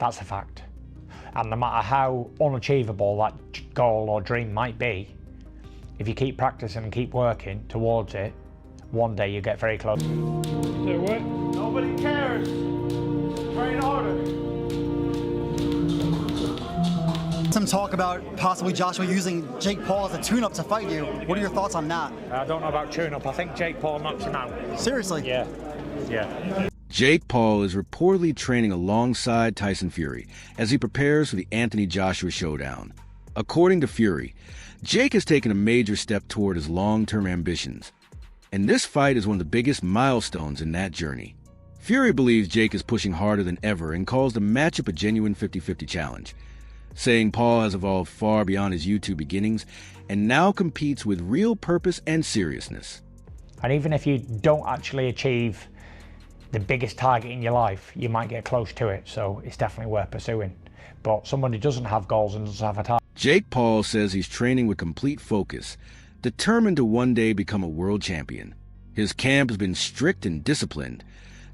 That's a fact. And no matter how unachievable that goal or dream might be, if you keep practicing and keep working towards it, one day you get very close. So what? Nobody cares. Train harder. Some talk about possibly Joshua using Jake Paul as a tune-up to fight you. What are your thoughts on that? I don't know about tune-up. I think Jake Paul knocks him out. Seriously? Yeah. Jake Paul is reportedly training alongside Tyson Fury as he prepares for the Anthony Joshua showdown. According to Fury, Jake has taken a major step toward his long-term ambitions, and this fight is one of the biggest milestones in that journey. Fury believes Jake is pushing harder than ever and calls the matchup a genuine 50-50 challenge, saying Paul has evolved far beyond his YouTube beginnings and now competes with real purpose and seriousness. And even if you don't actually achieve the biggest target in your life, you might get close to it, so it's definitely worth pursuing. But someone who doesn't have goals and doesn't have a target. Jake Paul says he's training with complete focus, determined to one day become a world champion. His camp has been strict and disciplined,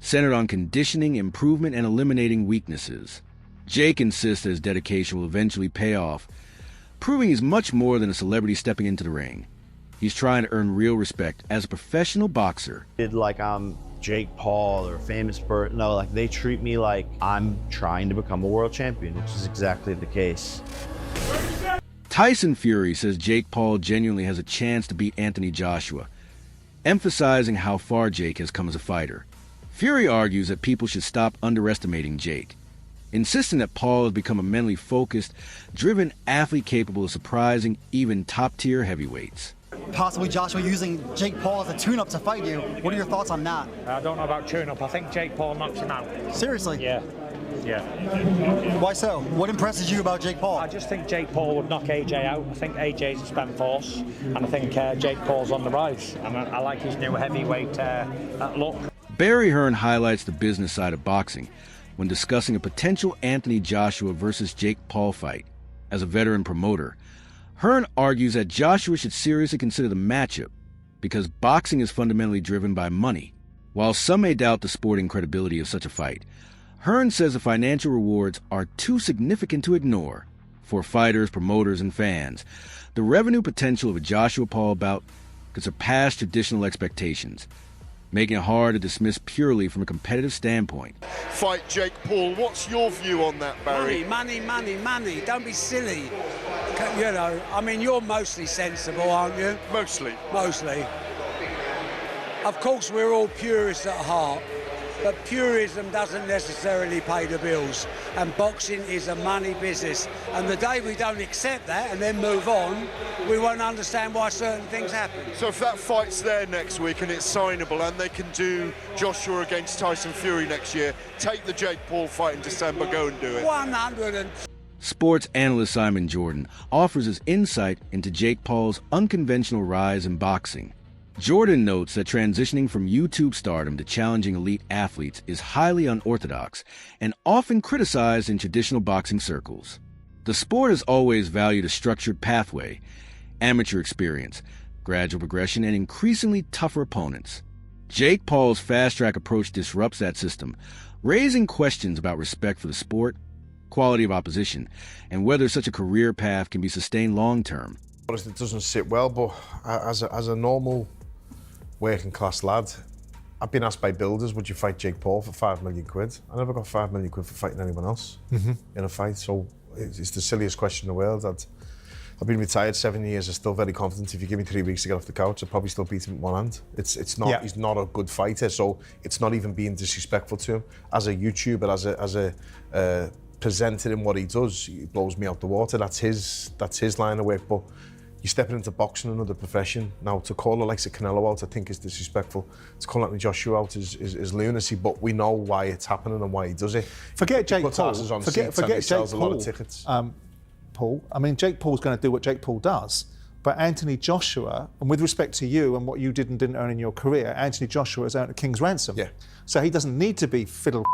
centered on conditioning, improvement, and eliminating weaknesses. Jake insists that his dedication will eventually pay off, proving he's much more than a celebrity stepping into the ring. He's trying to earn real respect as a professional boxer. Like I'm Jake Paul or a famous person. No, like they treat me like I'm trying to become a world champion, which is exactly the case. Tyson Fury says Jake Paul genuinely has a chance to beat Anthony Joshua, emphasizing how far Jake has come as a fighter. Fury argues that people should stop underestimating Jake, insisting that Paul has become a mentally focused, driven athlete capable of surprising even top-tier heavyweights. Possibly Joshua using Jake Paul as a tune-up to fight you. What are your thoughts on that? I don't know about tune-up. I think Jake Paul knocks him out. Seriously? Yeah. Why so? What impresses you about Jake Paul? I just think Jake Paul would knock AJ out. I think AJ's a spent force, and I think Jake Paul's on the rise. And I like his new heavyweight look. Barry Hearn highlights the business side of boxing when discussing a potential Anthony Joshua versus Jake Paul fight. As a veteran promoter, Hearn argues that Joshua should seriously consider the matchup because boxing is fundamentally driven by money. While some may doubt the sporting credibility of such a fight, Hearn says the financial rewards are too significant to ignore. For fighters, promoters, and fans, the revenue potential of a Joshua Paul bout could surpass traditional expectations, making it hard to dismiss purely from a competitive standpoint. Fight Jake Paul. What's your view on that, Barry? Money. Don't be silly. You know, I mean, you're mostly sensible, aren't you? Mostly. Of course, we're all purists at heart, but purism doesn't necessarily pay the bills, and boxing is a money business. And the day we don't accept that and then move on, we won't understand why certain things happen. So if that fight's there next week and it's signable and they can do Joshua against Tyson Fury next year, take the Jake Paul fight in December, go and do it. 100. Sports analyst Simon Jordan offers his insight into Jake Paul's unconventional rise in boxing. Jordan notes that transitioning from YouTube stardom to challenging elite athletes is highly unorthodox and often criticized in traditional boxing circles. The sport has always valued a structured pathway, amateur experience, gradual progression, and increasingly tougher opponents. Jake Paul's fast-track approach disrupts that system, raising questions about respect for the sport, quality of opposition, and whether such a career path can be sustained long-term. It doesn't sit well, but as a normal working class lad, I've been asked by builders, would you fight Jake Paul for 5 million quid? I never got 5 million quid for fighting anyone else in a fight, so it's the silliest question in the world. I've been retired 7 years, I'm still very confident. If you give me 3 weeks to get off the couch, I'll probably still beat him with one hand. It's not. Yeah. He's not a good fighter, so it's not even being disrespectful to him. As a YouTuber, as a presenter in what he does, he blows me out the water. That's his line of work, but you're stepping into boxing, another profession. Now, to call it like Canelo out, I think is disrespectful. To call Anthony Joshua out is lunacy, but we know why it's happening and why he does it. Forget Jake Paul. Forget Jake Paul. A lot of tickets. Paul. I mean, Jake Paul's going to do what Jake Paul does, but Anthony Joshua, and with respect to you and what you did and didn't earn in your career, Anthony Joshua has earned a king's ransom. Yeah. So he doesn't need to be fiddle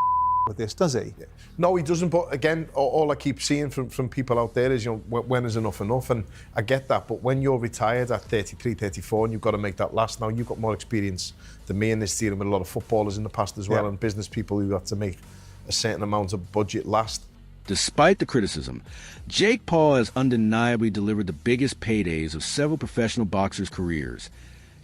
with this, does he? Yeah. No, he doesn't. But again, all I keep seeing from people out there is, you know, when is enough enough? And I get that. But when you're retired at 33, 34, and you've got to make that last, now you've got more experience than me in this, dealing with a lot of footballers in the past as well, and business people who have to make a certain amount of budget last. Despite the criticism, Jake Paul has undeniably delivered the biggest paydays of several professional boxers' careers,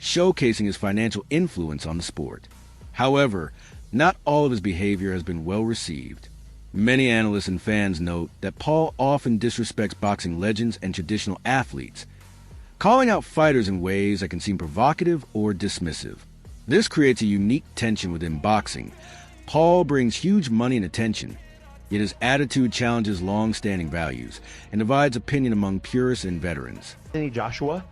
showcasing his financial influence on the sport. However, not all of his behavior has been well received. Many analysts and fans note that Paul often disrespects boxing legends and traditional athletes, calling out fighters in ways that can seem provocative or dismissive. This creates a unique tension within boxing. Paul brings huge money and attention, yet his attitude challenges long-standing values and divides opinion among purists and veterans. Anthony Joshua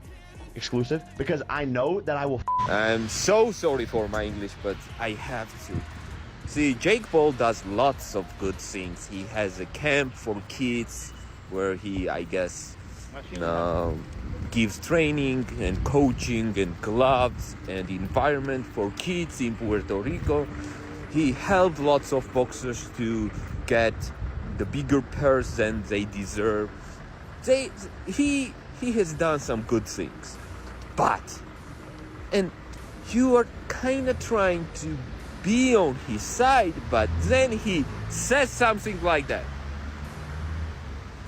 exclusive, because I know that I will. I'm so sorry for my English, but I have to. See, Jake Paul does lots of good things. He has a camp for kids where he, I guess, gives training and coaching and gloves and environment for kids in Puerto Rico. He helped lots of boxers to get the bigger purse than they deserve. He has done some good things. But, and you are kind of trying to be on his side, but then he says something like that.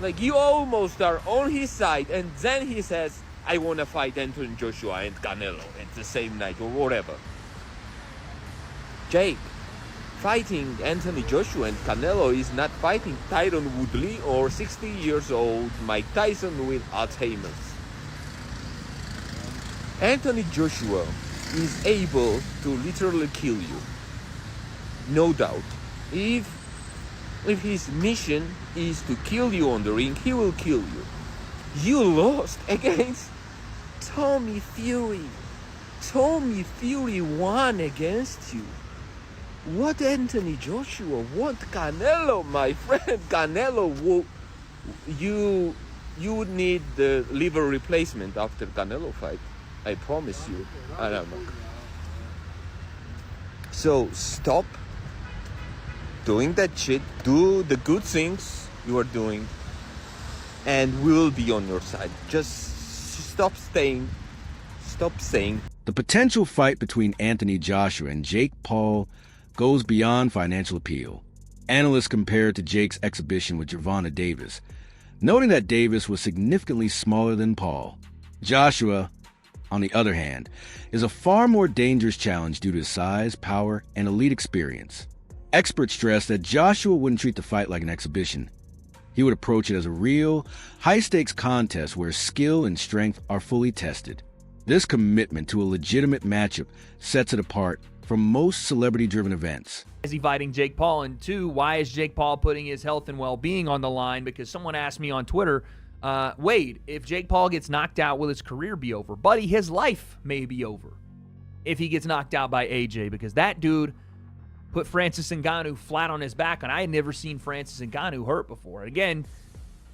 Like, you almost are on his side, and then he says, I want to fight Anthony Joshua and Canelo at the same night or whatever. Jake, fighting Anthony Joshua and Canelo is not fighting Tyron Woodley or 60 years old Mike Tyson with Alzheimer's. Anthony Joshua is able to literally kill you. No doubt. If his mission is to kill you on the ring, he will kill you. You lost against Tommy Fury. Tommy Fury won against you. What Anthony Joshua? What Canelo, my friend? Canelo, you would need the liver replacement after Canelo fight. I promise you. I don't know. So stop doing that shit. Do the good things you are doing, and we'll be on your side. Just stop saying. The potential fight between Anthony Joshua and Jake Paul goes beyond financial appeal. Analysts compare it to Jake's exhibition with Gervonta Davis, noting that Davis was significantly smaller than Paul. Joshua, on the other hand, is a far more dangerous challenge due to his size, power, and elite experience. Experts stress that Joshua wouldn't treat the fight like an exhibition. He would approach it as a real, high-stakes contest where skill and strength are fully tested. This commitment to a legitimate matchup sets it apart from most celebrity-driven events. Is he fighting Jake Paul? And two, why is Jake Paul putting his health and well-being on the line? Because someone asked me on Twitter, Wade, if Jake Paul gets knocked out, will his career be over? Buddy, his life may be over if he gets knocked out by AJ, because that dude put Francis Ngannou flat on his back, and I had never seen Francis Ngannou hurt before. Again,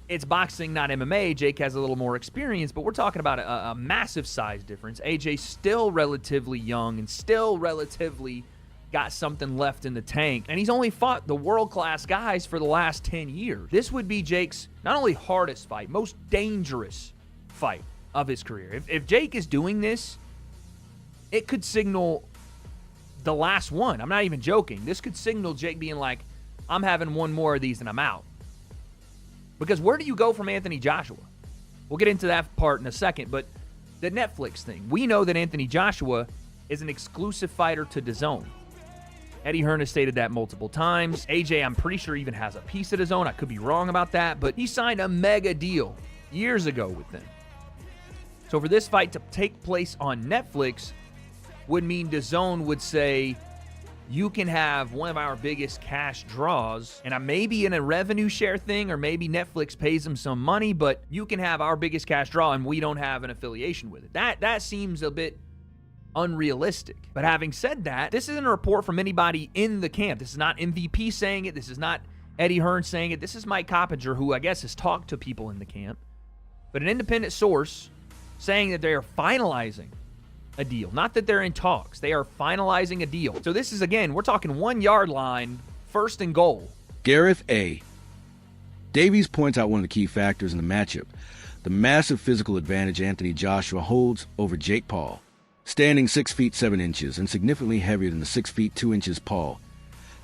it's boxing, not MMA. Jake has a little more experience, but we're talking about a massive size difference. AJ's still relatively young and still relatively got something left in the tank, and he's only fought the world-class guys for the last 10 years. This would be Jake's not only hardest fight, most dangerous fight of his career. If Jake is doing this, it could signal the last one. I'm not even joking. This could signal Jake being like, I'm having one more of these and I'm out. Because where do you go from Anthony Joshua? We'll get into that part in a second, but the Netflix thing. We know that Anthony Joshua is an exclusive fighter to DAZN. Eddie Hearn has stated that multiple times. AJ, I'm pretty sure, even has a piece of DAZN. I could be wrong about that, but he signed a mega deal years ago with them. So for this fight to take place on Netflix would mean DAZN would say, you can have one of our biggest cash draws, and I may be in a revenue share thing, or maybe Netflix pays them some money, but you can have our biggest cash draw and we don't have an affiliation with it. That seems a bit unrealistic. But having said that, this isn't a report from anybody in the camp. This is not MVP saying it. This is not Eddie Hearn saying it. This is Mike Coppinger, who I guess has talked to people in the camp. But an independent source saying that they are finalizing a deal. Not that they're in talks. They are finalizing a deal. So this is, again, we're talking 1 yard line, first and goal. Gareth A. Davies points out one of the key factors in the matchup, the massive physical advantage Anthony Joshua holds over Jake Paul. Standing 6 feet 7 inches and significantly heavier than the 6 feet 2 inches Paul,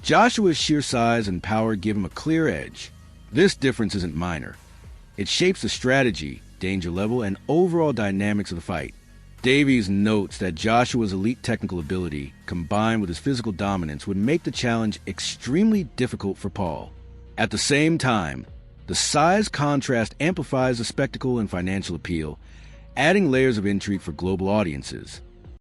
Joshua's sheer size and power give him a clear edge. This difference isn't minor. It shapes the strategy, danger level, and overall dynamics of the fight. Davies notes that Joshua's elite technical ability, combined with his physical dominance, would make the challenge extremely difficult for Paul. At the same time, the size contrast amplifies the spectacle and financial appeal, adding layers of intrigue for global audiences.